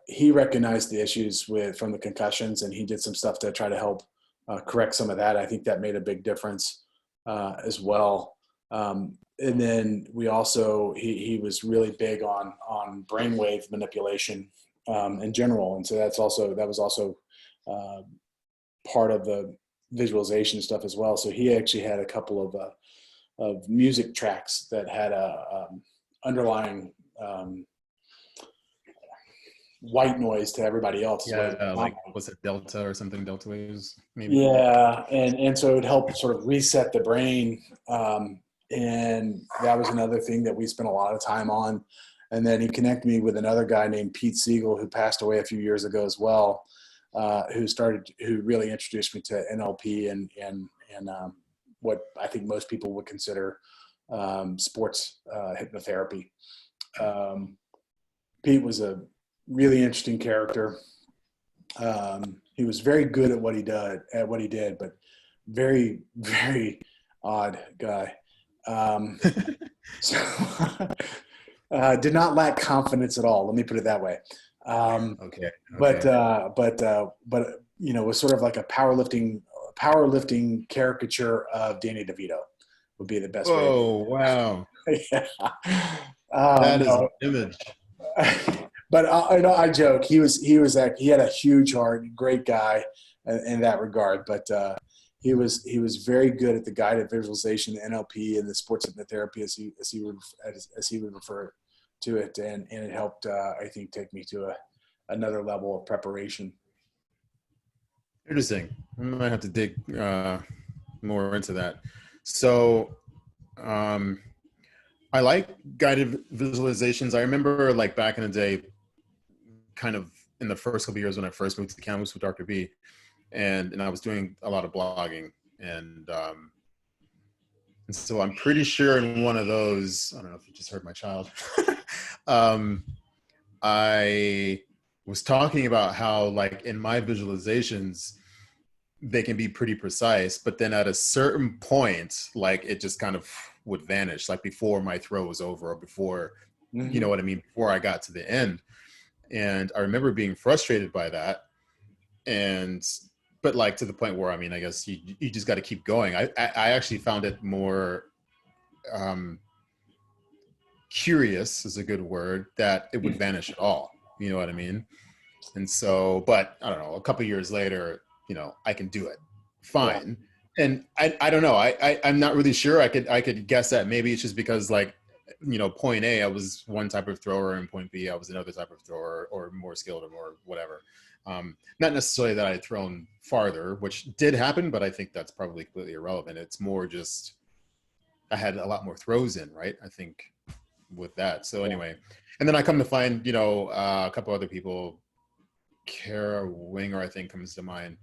[SPEAKER 2] He recognized the issues from the concussions, and he did some stuff to try to help correct some of that. I think that made a big difference as well. And then we also he was really big on brainwave manipulation in general, and so that was also part of the visualization stuff as well. So he actually had a couple of music tracks that had a underlying white noise to everybody else.
[SPEAKER 1] Yeah, like was it delta or something? Delta waves, maybe.
[SPEAKER 2] Yeah, and so it would help sort of reset the brain, and that was another thing that we spent a lot of time on. And then he connected me with another guy named Pete Siegel, who passed away a few years ago as well, who really introduced me to NLP and what I think most people would consider sports hypnotherapy. Pete was a really interesting character. He was very good at what he did, but very, very odd guy. So did not lack confidence at all. Let me put it that way.
[SPEAKER 1] Okay.
[SPEAKER 2] But was sort of like a powerlifting caricature of Danny DeVito would be the best way.
[SPEAKER 1] Oh, wow.
[SPEAKER 2] Yeah.
[SPEAKER 1] That is an image.
[SPEAKER 2] But I joke. He had a huge heart, great guy in that regard. But he was very good at the guided visualization, the NLP, and the sports hypnotherapy, as he would refer to it, and it helped I think take me to another level of preparation.
[SPEAKER 1] Interesting. I might have to dig more into that. So, I like guided visualizations. I remember like back in the day, kind of in the first couple of years when I first moved to campus with Dr. B, and I was doing a lot of blogging, and so I'm pretty sure in one of those, I don't know if you just heard my child, I was talking about how like in my visualizations, they can be pretty precise, but then at a certain point, like it just kind of would vanish, like before my throw was over or before, you know what I mean? Before I got to the end. And I remember being frustrated by that. But like to the point where, I mean, I guess you just got to keep going. I actually found it more curious is a good word, that it would vanish at all. You know what I mean? And so, but I don't know, a couple of years later, I can do it fine. Yeah. And I don't know. I'm not really sure. I could guess that maybe it's just because like, point A, I was one type of thrower, and point B, I was another type of thrower, or more skilled or more whatever. Not necessarily that I had thrown farther, which did happen, but I think that's probably completely irrelevant. It's more just I had a lot more throws in, right? I think with that. So anyway, and then I come to find, a couple other people, Kara Winger, I think, comes to mind.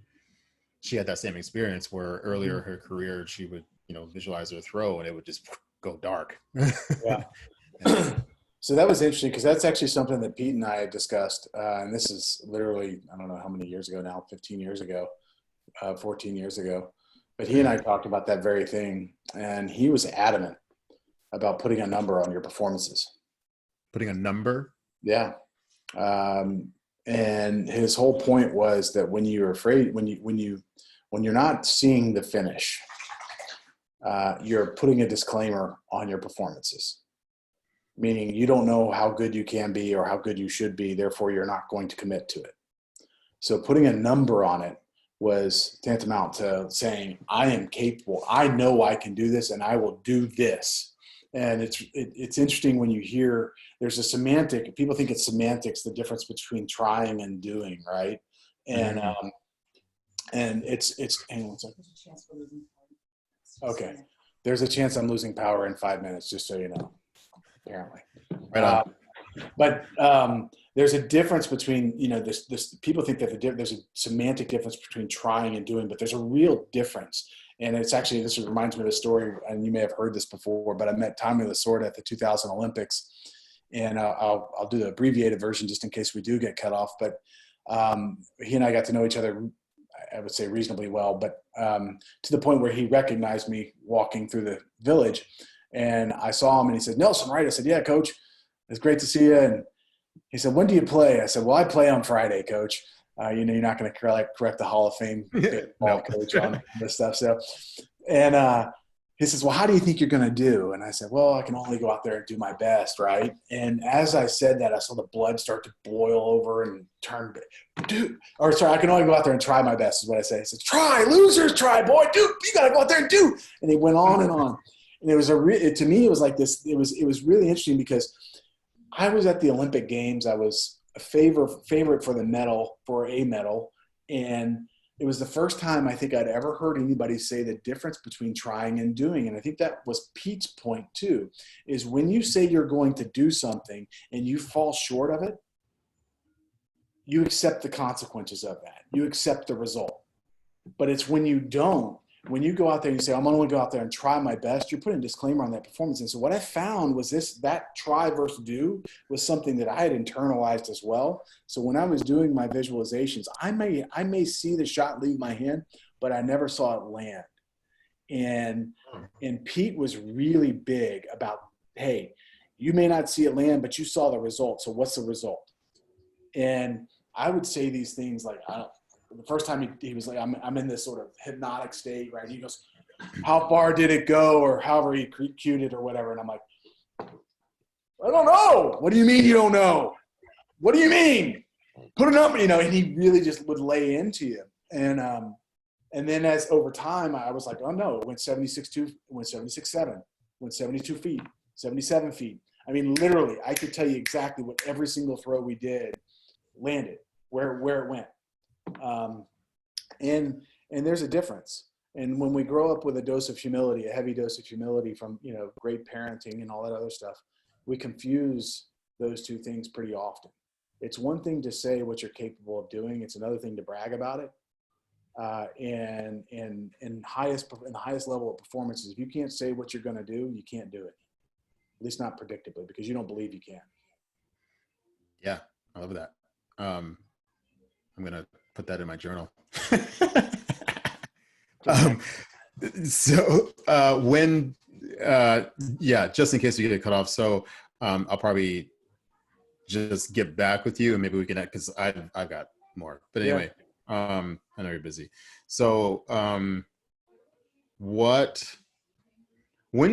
[SPEAKER 1] She had that same experience where earlier in her career, she would, visualize her throw and it would just go dark.
[SPEAKER 2] Yeah. So that was interesting because that's actually something that Pete and I had discussed. And this is literally, I don't know how many years ago now, 15 years ago, 14 years ago. But he and I talked about that very thing. And he was adamant about putting a number on your performances.
[SPEAKER 1] Putting a number?
[SPEAKER 2] Yeah. And his whole point was that when you're afraid, when you're not seeing the finish, you're putting a disclaimer on your performances, meaning you don't know how good you can be or how good you should be. Therefore, you're not going to commit to it. So putting a number on it was tantamount to saying, I am capable. I know I can do this and I will do this. And it's interesting when you hear there's a semantic, people think it's semantics, the difference between trying and doing, right? And and it's hang on one second. Okay. There's a chance I'm losing power in 5 minutes, just so you know, apparently.
[SPEAKER 1] Right on.
[SPEAKER 2] But there's a difference between, this people think that there's a semantic difference between trying and doing, but there's a real difference. And it's actually, this reminds me of a story, and you may have heard this before, but I met Tommy Lasorda at the 2000 Olympics, and I'll do the abbreviated version just in case we do get cut off. But he and I got to know each other, I would say reasonably well, but to the point where he recognized me walking through the village, and I saw him and he said, "Nelson, right?" I said, "Yeah, coach. It's great to see you." And he said, "When do you play?" I said, "Well, I play on Friday, coach. You're not going to correct the Hall of Fame baseball coach on this stuff." So, and he says, "Well, how do you think you're going to do?" And I said, "Well, I can only go out there and do my best, right?" And as I said that, I saw the blood start to boil over and turn. Dude, or sorry, I can only go out there and try my best is what I said. He said, "Try, losers, try, boy, dude, you got to go out there and do." And he went on and on. And it was to me, it was like this. It was really interesting because I was at the Olympic Games. I was a favorite for a medal, and it was the first time I think I'd ever heard anybody say the difference between trying and doing. And I think that was Pete's point too, is when you say you're going to do something and you fall short of it, you accept the consequences of that. You accept the result. But it's when you don't, when you go out there and you say, "I'm only going to go out there and try my best," you're putting a disclaimer on that performance. And so what I found was that try versus do was something that I had internalized as well. So when I was doing my visualizations, I may see the shot leave my hand, but I never saw it land. And Pete was really big about, hey, you may not see it land, but you saw the result. So what's the result? And I would say these things like, the first time he was like, I'm in this sort of hypnotic state, right? He goes, "How far did it go?" Or however he cued it or whatever. And I'm like, "I don't know." "What do you mean you don't know? What do you mean? Put a number," and he really just would lay into you. And then as over time, I was like, "Oh no, it went 76.2, it went 76.7, went 72 feet, 77 feet." I mean, literally, I could tell you exactly what every single throw we did landed, where it went. And there's a difference. And when we grow up with a dose of humility, a heavy dose of humility from, great parenting and all that other stuff, we confuse those two things pretty often. It's one thing to say what you're capable of doing. It's another thing to brag about it. And in the highest level of performances, if you can't say what you're going to do, you can't do it. At least not predictably, because you don't believe you can.
[SPEAKER 1] Yeah, I love that. I'm going to put that in my journal. Just in case we get cut off. So I'll probably just get back with you and maybe we can, because I've got more. But anyway, I know you're busy. So when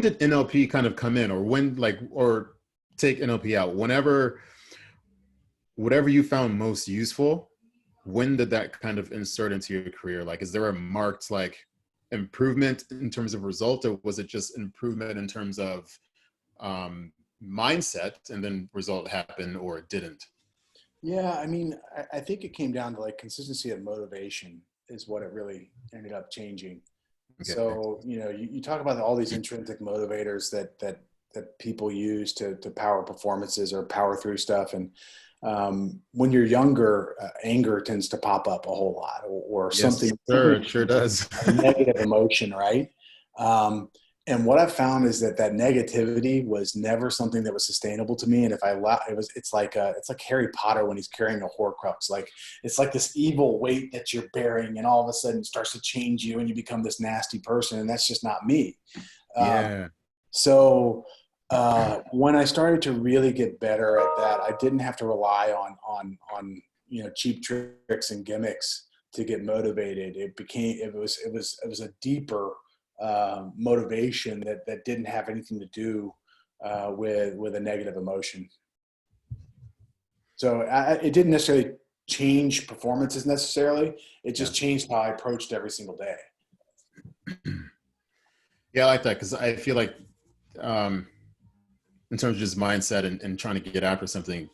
[SPEAKER 1] did NLP kind of come in, or take NLP out? Whatever you found most useful, when did that kind of insert into your career? Like, is there a marked improvement in terms of result, or was it just improvement in terms of mindset and then result happened or it didn't?
[SPEAKER 2] Yeah, I mean, I think it came down to consistency of motivation is what it really ended up changing. Okay. So, you talk about all these intrinsic motivators that people use to power performances or power through stuff. And when you're younger, anger tends to pop up a whole lot, or something.
[SPEAKER 1] Sure, it sure does.
[SPEAKER 2] A negative emotion, right? And what I found is that negativity was never something that was sustainable to me. And if I allowed, it's like Harry Potter when he's carrying a Horcrux. It's like this evil weight that you're bearing, and all of a sudden it starts to change you, and you become this nasty person. And that's just not me. So when I started to really get better at that, I didn't have to rely on cheap tricks and gimmicks to get motivated. It was a deeper motivation that didn't have anything to do with a negative emotion. So it didn't necessarily change performances necessarily. It just changed how I approached every single day.
[SPEAKER 1] Yeah, I like that, because I feel like in terms of just mindset and trying to get after something,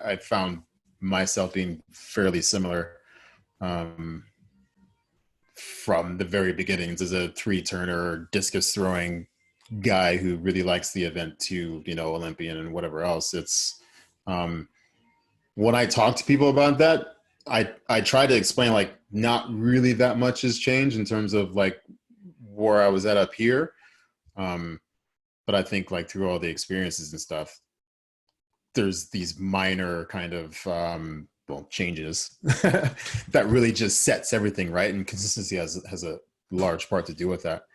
[SPEAKER 1] I found myself being fairly similar from the very beginnings as a 3-turner discus throwing guy who really likes the event to, Olympian and whatever else. It's When I talk to people about that, I try to explain like not really that much has changed in terms of like where I was at up here. But I think like through all the experiences and stuff, there's these minor kind of well changes that really just sets everything right, and consistency has a large part to do with that.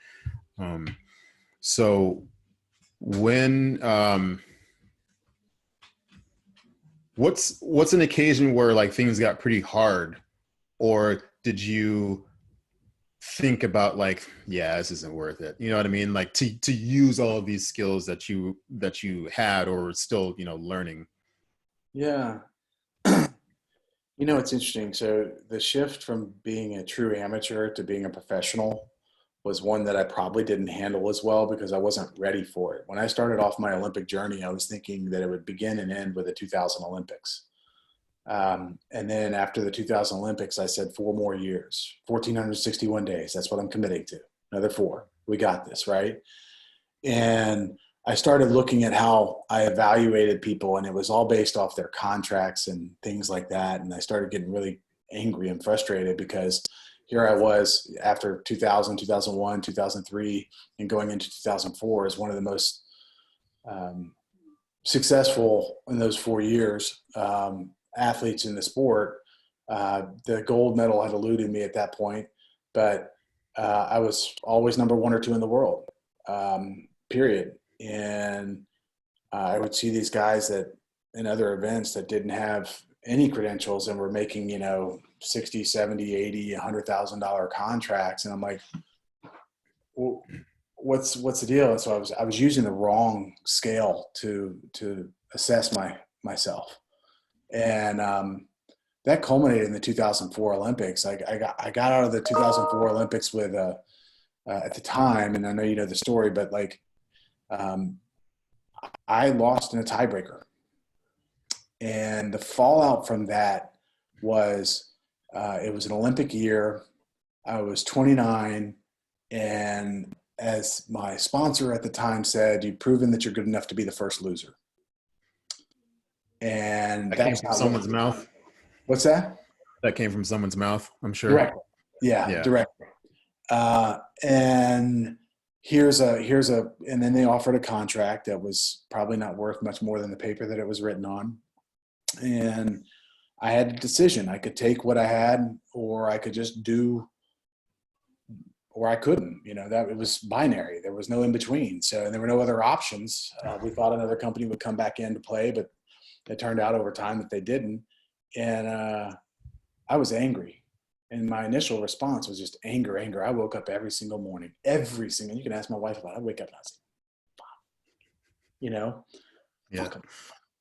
[SPEAKER 1] So when what's an occasion where like things got pretty hard, or did you think about like, yeah, this isn't worth it, you know what I mean, like to use all of these skills that you had or still, you know, learning?
[SPEAKER 2] Yeah. It's interesting. So the shift from being a true amateur to being a professional was one that I probably didn't handle as well because I wasn't ready for it. When I started off my Olympic journey, I was thinking that it would begin and end with the 2000 Olympics. And then after the 2000 Olympics, I said 4 more years, 1,461 days. That's what I'm committing to. Another 4. We got this, right? And I started looking at how I evaluated people, and it was all based off their contracts and things like that. And I started getting really angry and frustrated because here I was after 2000, 2001, 2003, and going into 2004 as one of the most successful in those 4 years athletes in the sport. The gold medal had eluded me at that point, but I was always number 1 or 2 in the world, period. And I would see these guys that in other events that didn't have any credentials and were making, 60, 70, 80, $100,000 contracts. And I'm like, well, what's the deal? And so I was using the wrong scale to assess myself. And that culminated in the 2004 Olympics. I got out of the 2004 Olympics with at the time, and I know you know the story, but like I lost in a tiebreaker, and the fallout from that was it was an Olympic year. I was 29, and as my sponsor at the time said, "You've proven that you're good enough to be the first loser." And
[SPEAKER 1] That
[SPEAKER 2] that
[SPEAKER 1] came
[SPEAKER 2] was
[SPEAKER 1] from
[SPEAKER 2] not
[SPEAKER 1] someone's mouth.
[SPEAKER 2] what's that?
[SPEAKER 1] That came from someone's mouth, I'm sure.
[SPEAKER 2] Direct. Yeah,
[SPEAKER 1] Yeah.
[SPEAKER 2] direct. And and then they offered a contract that was probably not worth much more than the paper that it was written on. And I had a decision. I could take what I had, or I could just do, or I couldn't, that it was binary. There was no in between. So there were no other options. We thought another company would come back into play, but it turned out over time that they didn't. And I was angry. And my initial response was just anger. I woke up every single morning, you can ask my wife about it. I wake up and I say,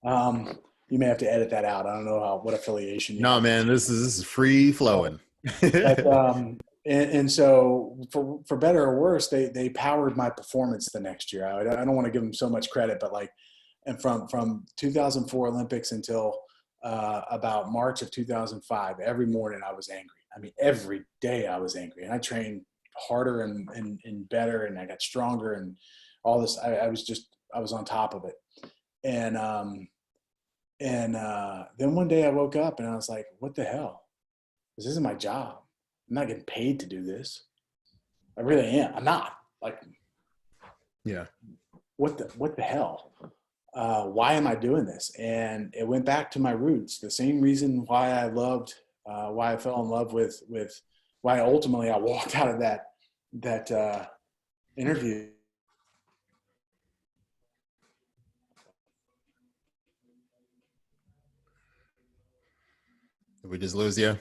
[SPEAKER 1] Yeah.
[SPEAKER 2] You may have to edit that out. I don't know what affiliation you
[SPEAKER 1] No,
[SPEAKER 2] have.
[SPEAKER 1] man, this is free flowing.
[SPEAKER 2] But, and so for better or worse, they powered my performance the next year. I don't want to give them so much credit, but and from 2004 Olympics until about March of 2005, every morning I was angry. I mean, every day I was angry, and I trained harder and better, and I got stronger and all this. I was on top of it. And then one day I woke up and I was like, what the hell? This isn't my job. I'm not getting paid to do this. I really am. I'm not. Like,
[SPEAKER 1] Yeah.
[SPEAKER 2] What the hell? Why am I doing this? And it went back to my roots. The same reason why I fell in love with why ultimately I walked out of that interview.
[SPEAKER 1] Did we just lose you?